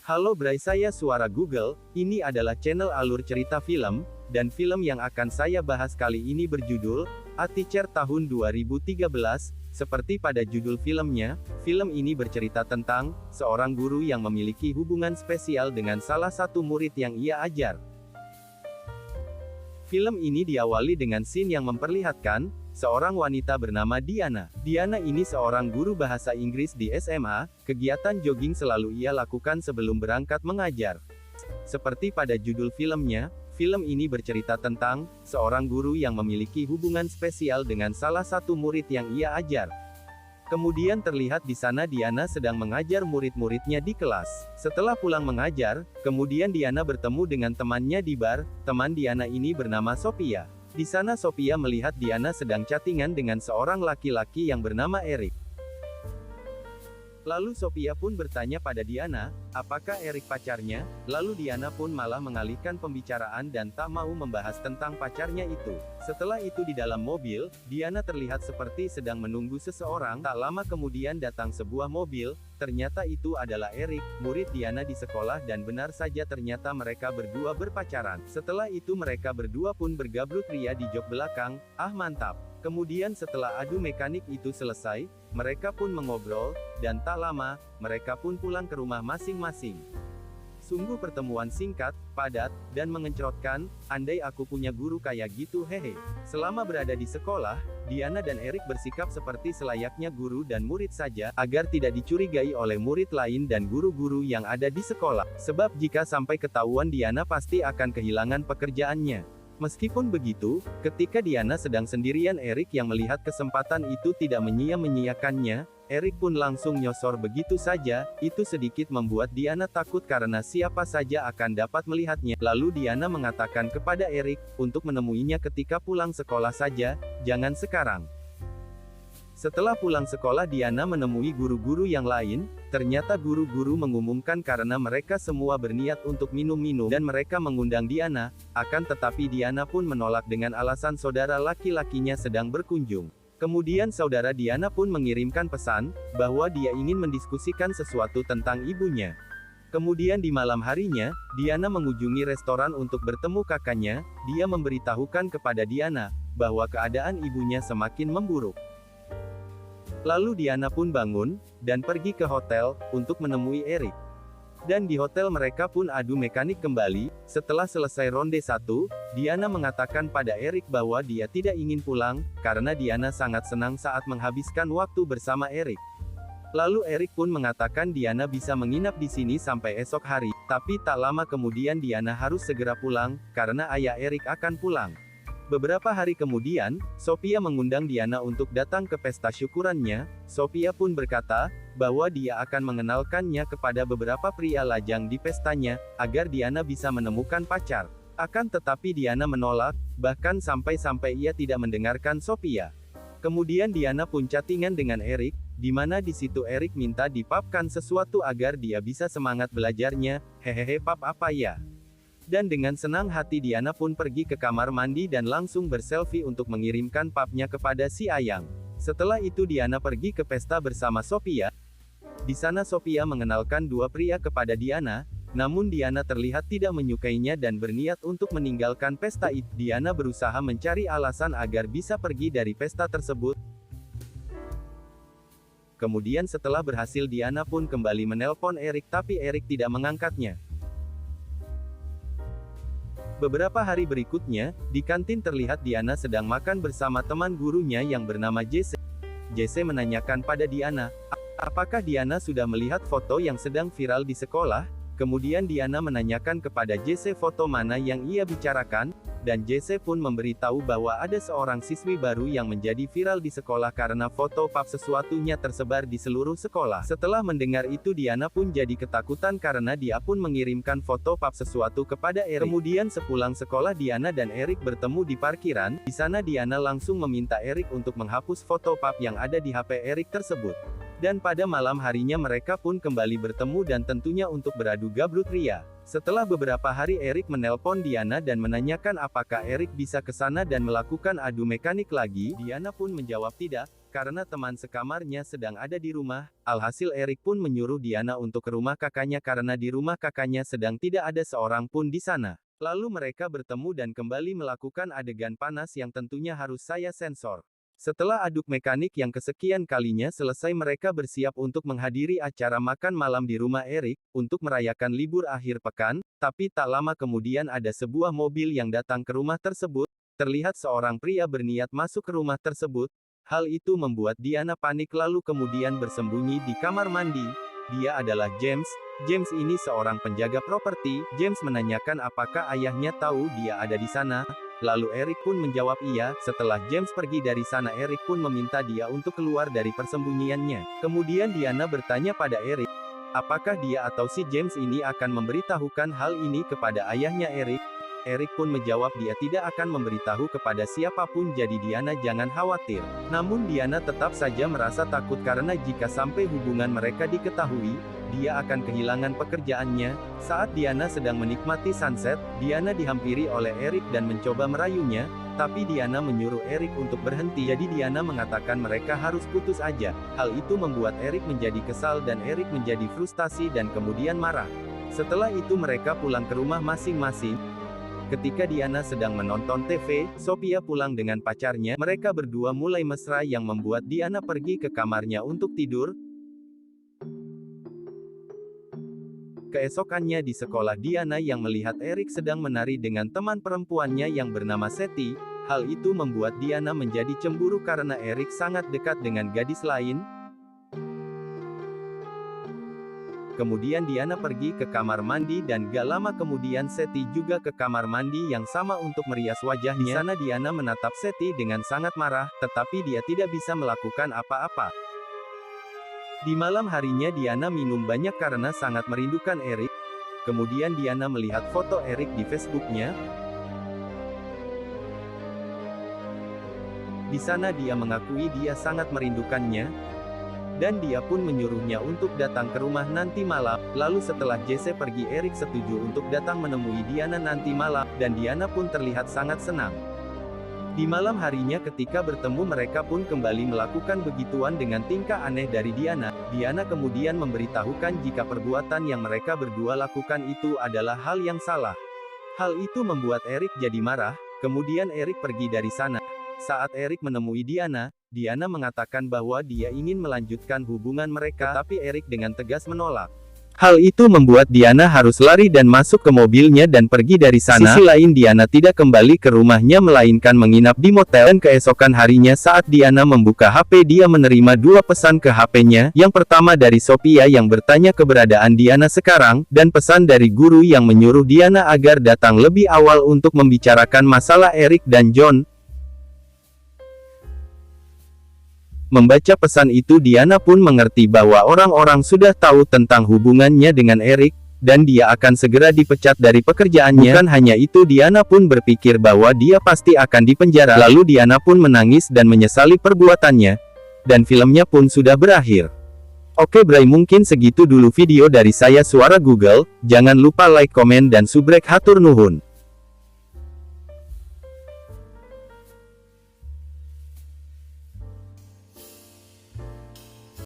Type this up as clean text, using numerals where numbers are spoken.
Halo Bray, saya Suara Google, ini adalah channel alur cerita film, dan film yang akan saya bahas kali ini berjudul, A Teacher tahun 2013, seperti pada judul filmnya, film ini bercerita tentang, seorang guru yang memiliki hubungan spesial dengan salah satu murid yang ia ajar. Film ini diawali dengan scene yang memperlihatkan, seorang wanita bernama Diana. Diana ini seorang guru bahasa Inggris di SMA, kegiatan jogging selalu ia lakukan sebelum berangkat mengajar. Seperti pada judul filmnya, film ini bercerita tentang, seorang guru yang memiliki hubungan spesial dengan salah satu murid yang ia ajar. Kemudian terlihat di sana Diana sedang mengajar murid-muridnya di kelas. Setelah pulang mengajar, kemudian Diana bertemu dengan temannya di bar. Teman Diana ini bernama Sophia. Di sana Sophia melihat Diana sedang chattingan dengan seorang laki-laki yang bernama Eric. Lalu Sophia pun bertanya pada Diana, apakah Eric pacarnya? Lalu Diana pun malah mengalihkan pembicaraan dan tak mau membahas tentang pacarnya itu. Setelah itu di dalam mobil, Diana terlihat seperti sedang menunggu seseorang. Tak lama kemudian datang sebuah mobil, ternyata itu adalah Eric, murid Diana di sekolah, dan benar saja ternyata mereka berdua berpacaran. Setelah itu mereka berdua pun bergabruk ria di jok belakang. Ah mantap. Kemudian setelah adu mekanik itu selesai, mereka pun mengobrol, dan tak lama, mereka pun pulang ke rumah masing-masing. Sungguh pertemuan singkat, padat, dan mengencrotkan, andai aku punya guru kayak gitu hehe. Selama berada di sekolah, Diana dan Eric bersikap seperti selayaknya guru dan murid saja, agar tidak dicurigai oleh murid lain dan guru-guru yang ada di sekolah. Sebab jika sampai ketahuan Diana pasti akan kehilangan pekerjaannya. Meskipun begitu, ketika Diana sedang sendirian Eric yang melihat kesempatan itu tidak menyia-menyiakannya, Eric pun langsung nyosor begitu saja, itu sedikit membuat Diana takut karena siapa saja akan dapat melihatnya. Lalu Diana mengatakan kepada Eric, untuk menemuinya ketika pulang sekolah saja, jangan sekarang. Setelah pulang sekolah Diana menemui guru-guru yang lain, ternyata guru-guru mengumumkan karena mereka semua berniat untuk minum-minum dan mereka mengundang Diana, akan tetapi Diana pun menolak dengan alasan saudara laki-lakinya sedang berkunjung. Kemudian saudara Diana pun mengirimkan pesan, bahwa dia ingin mendiskusikan sesuatu tentang ibunya. Kemudian di malam harinya, Diana mengunjungi restoran untuk bertemu kakaknya, dia memberitahukan kepada Diana, bahwa keadaan ibunya semakin memburuk. Lalu Diana pun bangun, dan pergi ke hotel, untuk menemui Eric. Dan di hotel mereka pun adu mekanik kembali. Setelah selesai ronde 1, Diana mengatakan pada Eric bahwa dia tidak ingin pulang, karena Diana sangat senang saat menghabiskan waktu bersama Eric. Lalu Eric pun mengatakan Diana bisa menginap di sini sampai esok hari, tapi tak lama kemudian Diana harus segera pulang, karena ayah Eric akan pulang. Beberapa hari kemudian, Sophia mengundang Diana untuk datang ke pesta syukurannya. Sophia pun berkata, bahwa dia akan mengenalkannya kepada beberapa pria lajang di pestanya, agar Diana bisa menemukan pacar. Akan tetapi Diana menolak, bahkan sampai-sampai ia tidak mendengarkan Sophia. Kemudian Diana pun chattingan dengan Eric, di mana di situ Eric minta dipapkan sesuatu agar dia bisa semangat belajarnya. Hehehe, pap apa ya? Dan dengan senang hati Diana pun pergi ke kamar mandi dan langsung berselfie untuk mengirimkan papnya kepada si Ayang. Setelah itu Diana pergi ke pesta bersama Sophia. Di sana Sophia mengenalkan dua pria kepada Diana, namun Diana terlihat tidak menyukainya dan berniat untuk meninggalkan pesta itu. Diana berusaha mencari alasan agar bisa pergi dari pesta tersebut. Kemudian setelah berhasil Diana pun kembali menelpon Eric tapi Eric tidak mengangkatnya. Beberapa hari berikutnya, di kantin terlihat Diana sedang makan bersama teman gurunya yang bernama Jesse. Jesse menanyakan pada Diana, apakah Diana sudah melihat foto yang sedang viral di sekolah? Kemudian Diana menanyakan kepada Jesse foto mana yang ia bicarakan, dan Jesse pun memberitahu bahwa ada seorang siswi baru yang menjadi viral di sekolah karena foto pap sesuatunya tersebar di seluruh sekolah. Setelah mendengar itu Diana pun jadi ketakutan karena dia pun mengirimkan foto pap sesuatu kepada Eric. Kemudian sepulang sekolah Diana dan Eric bertemu di parkiran. Di sana Diana langsung meminta Eric untuk menghapus foto pap yang ada di HP Eric tersebut. Dan pada malam harinya mereka pun kembali bertemu dan tentunya untuk beradu gabrut ria. Setelah beberapa hari Erik menelpon Diana dan menanyakan apakah Erik bisa ke sana dan melakukan adu mekanik lagi. Diana pun menjawab tidak, karena teman sekamarnya sedang ada di rumah. Alhasil Erik pun menyuruh Diana untuk ke rumah kakaknya karena di rumah kakaknya sedang tidak ada seorang pun di sana. Lalu mereka bertemu dan kembali melakukan adegan panas yang tentunya harus saya sensor. Setelah aduk mekanik yang kesekian kalinya selesai, mereka bersiap untuk menghadiri acara makan malam di rumah Erik, untuk merayakan libur akhir pekan, tapi tak lama kemudian ada sebuah mobil yang datang ke rumah tersebut. Terlihat seorang pria berniat masuk ke rumah tersebut. Hal itu membuat Diana panik lalu kemudian bersembunyi di kamar mandi. Dia adalah James. James ini seorang penjaga properti. James menanyakan apakah ayahnya tahu dia ada di sana. Lalu Erik pun menjawab iya. Setelah James pergi dari sana, Erik pun meminta dia untuk keluar dari persembunyiannya. Kemudian Diana bertanya pada Erik, apakah dia atau si James ini akan memberitahukan hal ini kepada ayahnya Erik? Erik pun menjawab dia tidak akan memberitahu kepada siapapun, jadi Diana jangan khawatir. Namun Diana tetap saja merasa takut karena jika sampai hubungan mereka diketahui, dia akan kehilangan pekerjaannya. Saat Diana sedang menikmati sunset, Diana dihampiri oleh Erik dan mencoba merayunya, tapi Diana menyuruh Erik untuk berhenti. Jadi Diana mengatakan mereka harus putus aja. Hal itu membuat Erik menjadi kesal dan Erik menjadi frustasi dan kemudian marah. Setelah itu mereka pulang ke rumah masing-masing. Ketika Diana sedang menonton TV, Sophia pulang dengan pacarnya. Mereka berdua mulai mesra yang membuat Diana pergi ke kamarnya untuk tidur. Keesokannya di sekolah, Diana yang melihat Erik sedang menari dengan teman perempuannya yang bernama Seti. Hal itu membuat Diana menjadi cemburu karena Erik sangat dekat dengan gadis lain. Kemudian Diana pergi ke kamar mandi dan gak lama kemudian Seti juga ke kamar mandi yang sama untuk merias wajahnya. Di sana Diana menatap Seti dengan sangat marah, tetapi dia tidak bisa melakukan apa-apa. Di malam harinya Diana minum banyak karena sangat merindukan Erik. Kemudian Diana melihat foto Erik di Facebooknya. Di sana dia mengakui dia sangat merindukannya. Dan dia pun menyuruhnya untuk datang ke rumah nanti malam. Lalu setelah Jesse pergi, Erik setuju untuk datang menemui Diana nanti malam, dan Diana pun terlihat sangat senang. Di malam harinya ketika bertemu mereka pun kembali melakukan begituan dengan tingkah aneh dari Diana. Diana kemudian memberitahukan jika perbuatan yang mereka berdua lakukan itu adalah hal yang salah. Hal itu membuat Erik jadi marah, kemudian Erik pergi dari sana. Saat Erik menemui Diana, Diana mengatakan bahwa dia ingin melanjutkan hubungan mereka, tapi Erik dengan tegas menolak. Hal itu membuat Diana harus lari dan masuk ke mobilnya dan pergi dari sana. Sisi lain Diana tidak kembali ke rumahnya melainkan menginap di motel. Dan keesokan harinya saat Diana membuka HP, dia menerima dua pesan ke HP-nya. Yang pertama dari Sophia yang bertanya keberadaan Diana sekarang, dan pesan dari guru yang menyuruh Diana agar datang lebih awal untuk membicarakan masalah Erik dan John. Membaca pesan itu Diana pun mengerti bahwa orang-orang sudah tahu tentang hubungannya dengan Erik, dan dia akan segera dipecat dari pekerjaannya. Bukan hanya itu, Diana pun berpikir bahwa dia pasti akan dipenjara. Lalu Diana pun menangis dan menyesali perbuatannya. Dan filmnya pun sudah berakhir. Oke bray, mungkin segitu dulu video dari saya Suara Google. Jangan lupa like, komen dan subrek, hatur nuhun.